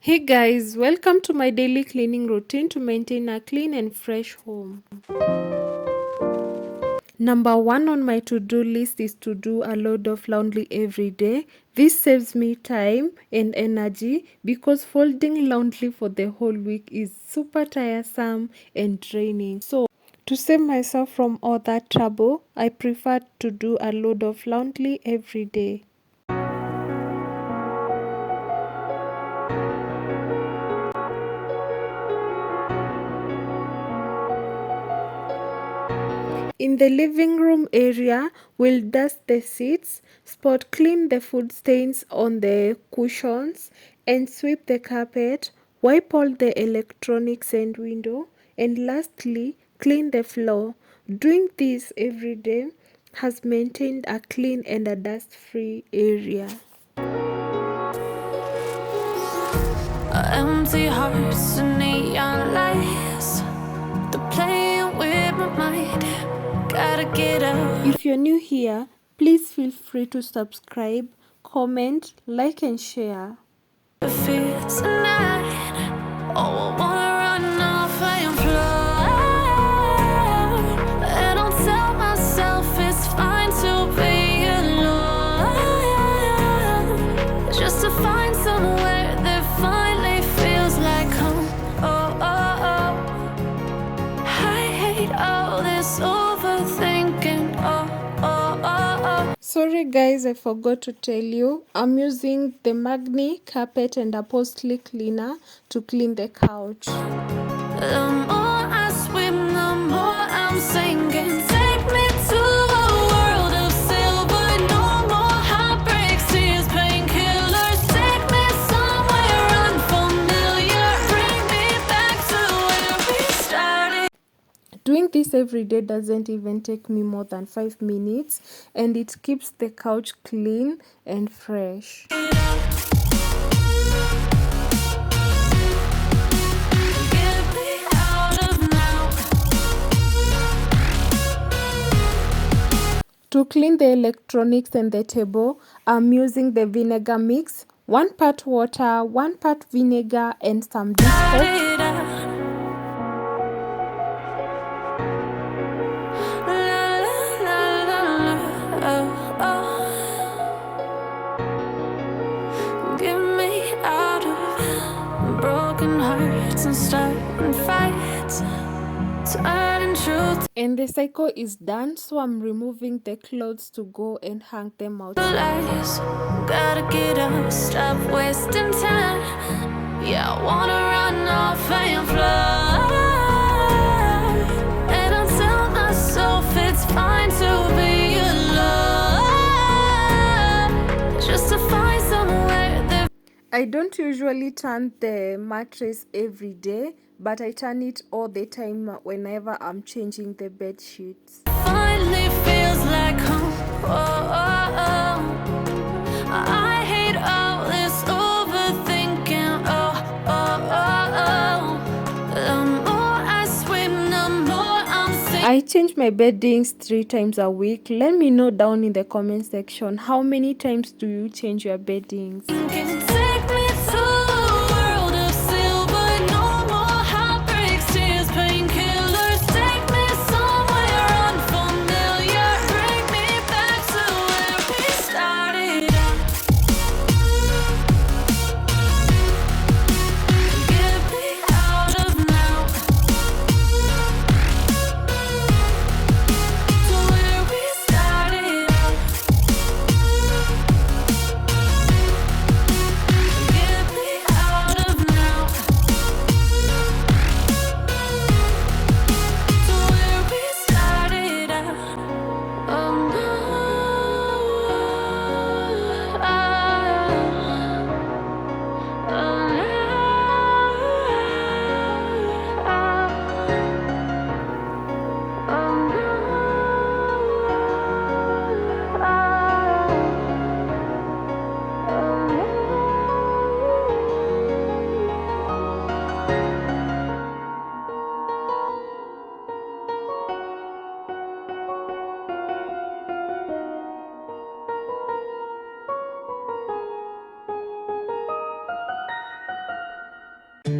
Hey guys, welcome to my daily cleaning routine to maintain a clean and fresh home. Number one on my to-do list is to do a load of laundry every day. This saves me time and energy because folding laundry for the whole week is super tiresome and draining. So, to save myself from all that trouble, I prefer to do a load of laundry every day. In the living room area, we'll dust the seats, spot clean the food stains on the cushions, and sweep the carpet, wipe all the electronics and window, and lastly, clean the floor. Doing this every day has maintained a clean and a dust-free area. Empty hearts and neon lights, the playing with my mind. Gotta get up. If you're new here, please feel free to subscribe, comment, like, and share. Just to find somewhere that finally feels like home. I hate all this overthinking. Sorry guys, I forgot to tell you, I'm using the Magni carpet and upholstery cleaner to clean the couch. The more I swim, the more I'm sinking. Take me to a world of silver. No more heartbreaks, tears, painkillers. Take me somewhere unfamiliar. Bring me back to where we started. Doing this every day doesn't even take me more than 5 minutes, and it keeps the couch clean and fresh. To clean the electronics and the table, I'm using the vinegar mix, 1 part water, 1 part vinegar, and some dish soap. Get me out of broken hearts and starting fights. And the cycle is done, so I'm removing the clothes to go and hang them out. Gotta get up, stop wasting time. Yeah, I wanna run off and fly. And I tell myself it's fine to be alone, just to find somewhere that I don't usually turn the mattress every day, but I turn it all the time whenever I'm changing the bed sheets. Finally feels like home. I hate all this overthinking. The more I swim, the more I'm sinking. I change my beddings 3 times a week. Let me know down in the comment section, how many times do you change your beddings? Day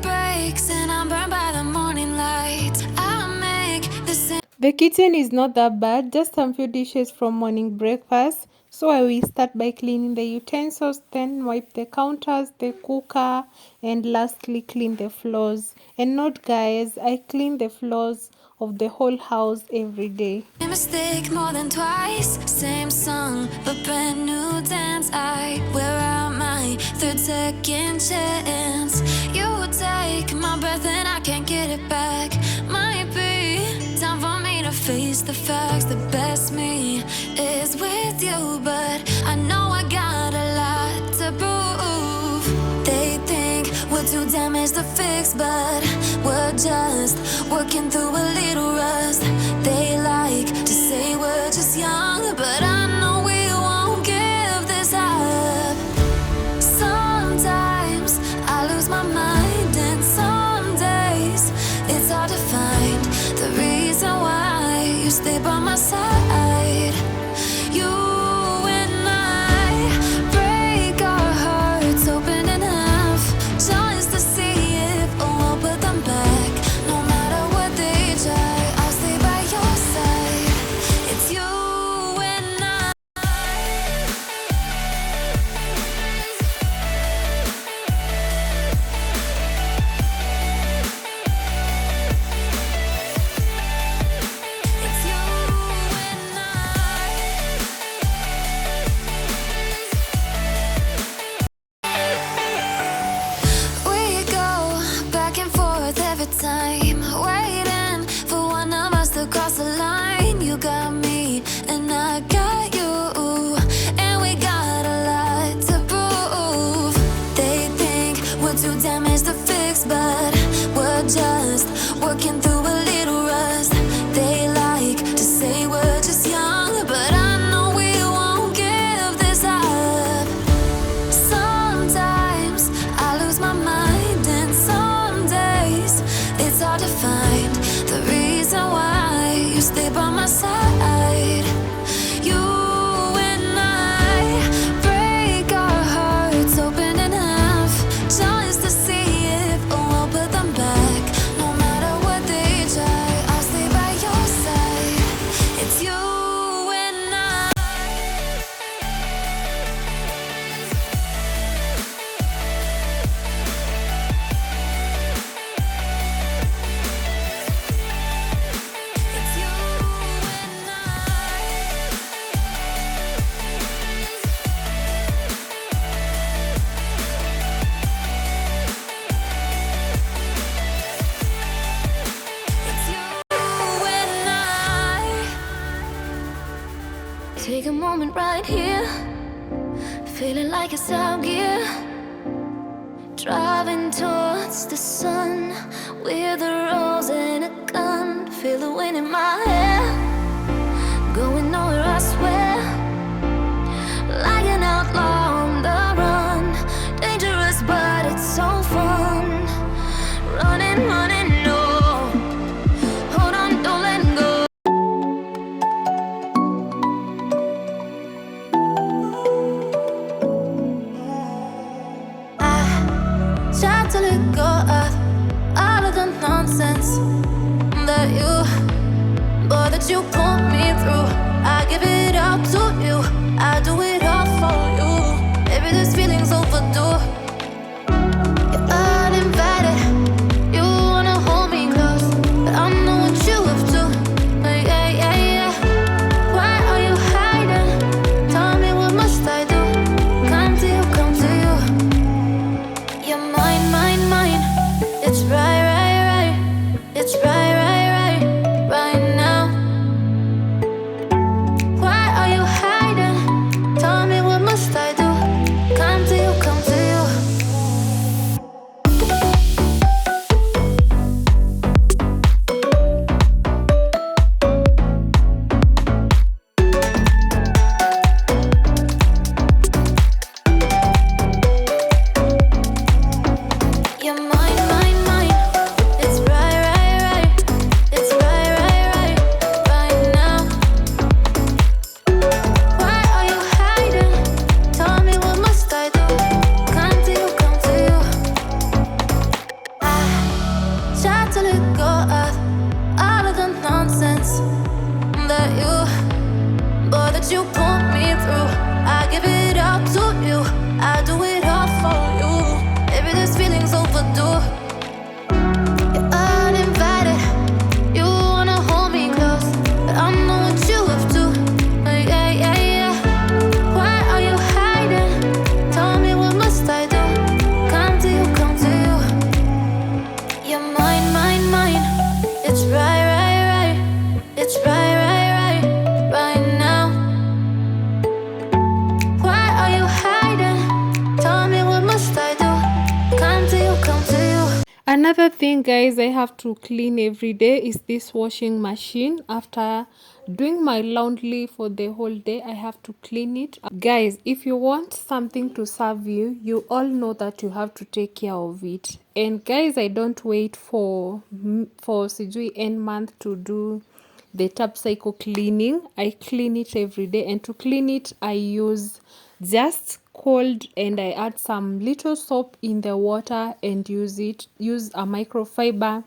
breaks and I'm burned by the morning light. I'll make the same. The kitchen is not that bad, just some few dishes from morning breakfast. So I will start by cleaning the utensils, then wipe the counters, the cooker, and lastly clean the floors. And note guys, I clean the floors of the whole house every day. Mistake more than twice, same song but brand new dance. I wear out my third second chance. You take my breath and I can't get it back. Might be time for me to face the facts. The best me is with you, but I know I got a lot to prove. They think we're too damaged to fix, but we're just working through a little rust. They like to say we're just young, but I know we won't give this up. Sometimes I lose my mind, and some days it's hard to find the reason why you stay by my side. You and I break our hearts open in half, just to see if we'll put them back. No matter what they try, I'll stay by your side. It's you and I. It's you and I. We go back and forth every time, waiting for one of us to cross the line. You got me and I got you, and we got a lot to prove. They think we're too damaged to fix, but we're just working through a little rust. They like to say we're just young, but I know we won't give this up. Sometimes I lose my mind, and some days it's hard to find the reason why you stay by my side. You and I break our hearts open in half, just to see if we'll put them back. No matter what they try, I'll stay by your side. It's you and I. It's you and I. It's you and I. Take a moment right here, feeling like it's out gear. Driving towards the sun with a rose and a gun. Feel the wind in my hair, going nowhere I swear. Like an outlaw on the run, dangerous but it's so fun. Running, running, no. Hold on, don't let go. I tried to let go of all of the nonsense that you pulled me through. I give it up to you, I do it all for you. Maybe this feeling's overdue. You're uninvited, you wanna hold me close, but I know what you up to. Yeah, yeah, yeah. Why are you hiding? Tell me what must I do? Come to you, come to you. You're mine, mine, mine. It's right, right, right. It's right, right, right. Right now. Another thing, guys, I have to clean every day is this washing machine. After doing my laundry for the whole day, I have to clean it. Guys, if you want something to serve you, you all know that you have to take care of it. And guys, I don't wait for sijui end month to do the tap cycle cleaning. I clean it every day, and to clean it I use just cold, and I add some little soap in the water and use a microfiber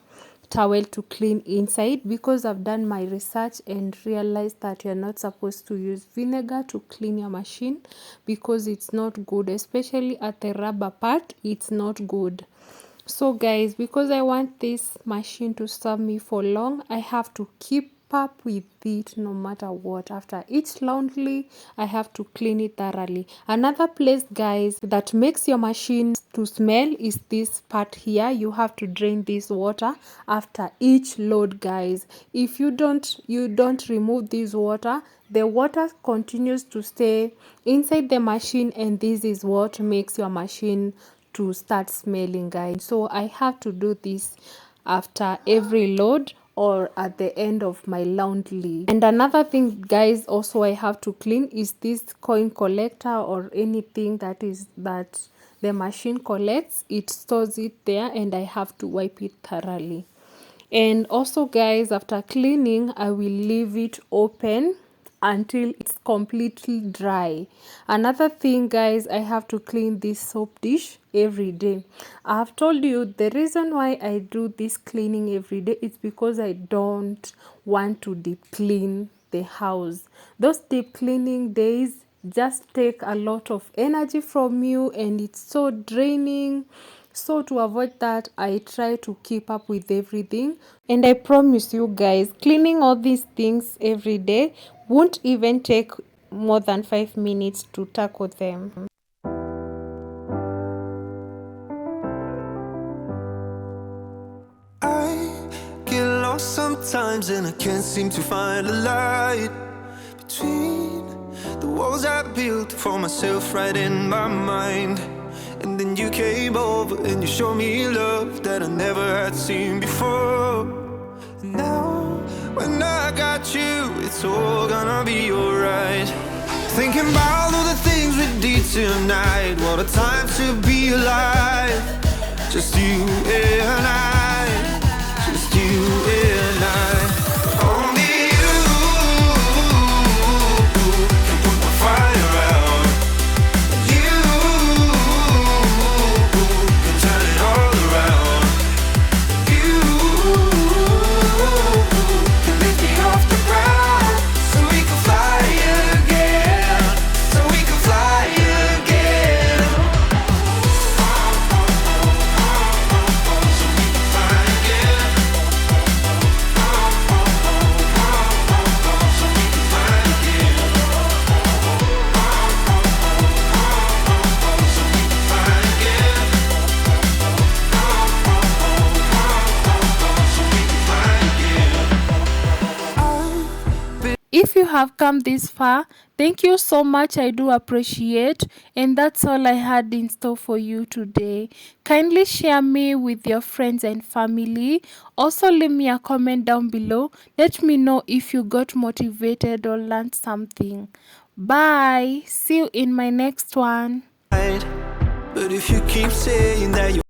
towel to clean inside, because I've done my research and realized that you're not supposed to use vinegar to clean your machine, because it's not good, especially at the rubber part. It's not good. So guys, because I want this machine to serve me for long, I have to keep up with it no matter what. After each laundry, I have to clean it thoroughly. Another place, guys, that makes your machine to smell is this part here. You have to drain this water after each load, guys. If you don't remove this water, the water continues to stay inside the machine, and this is what makes your machine to start smelling, guys. So I have to do this after every load or at the end of my laundry. And another thing, guys, also I have to clean is this coin collector, or anything that the machine collects. It stores it there, and I have to wipe it thoroughly. And also, guys, after cleaning, I will leave it open until it's completely dry. Another thing, guys, I have to clean this soap dish every day. I've told you the reason why I do this cleaning every day is because I don't want to deep clean the house. Those deep cleaning days just take a lot of energy from you, and it's so draining. So to avoid that, I try to keep up with everything, and I promise you guys, cleaning all these things every day won't even take more than 5 minutes to tackle them. I get lost sometimes and I can't seem to find a light between the walls I built for myself right in my mind. And then you came over and you showed me love that I never had seen before. And now, when I got you, it's all gonna be alright. Thinking about all the things we did tonight. What a time to be alive. Just you and I. Just you and I. Only you can put the fire out. You can turn it all around. You can lift me off the ground, so we can fly again. So we can fly again. So we can fly again. So we can fly again. So we can fly again. So we can fly again. If you have come this far, thank you so much. I do appreciate. And that's all I had in store for you today. Kindly share me with your friends and family. Also, leave me a comment down below. Let me know if you got motivated or learned something. Bye. See you in my next one. But if you keep saying that you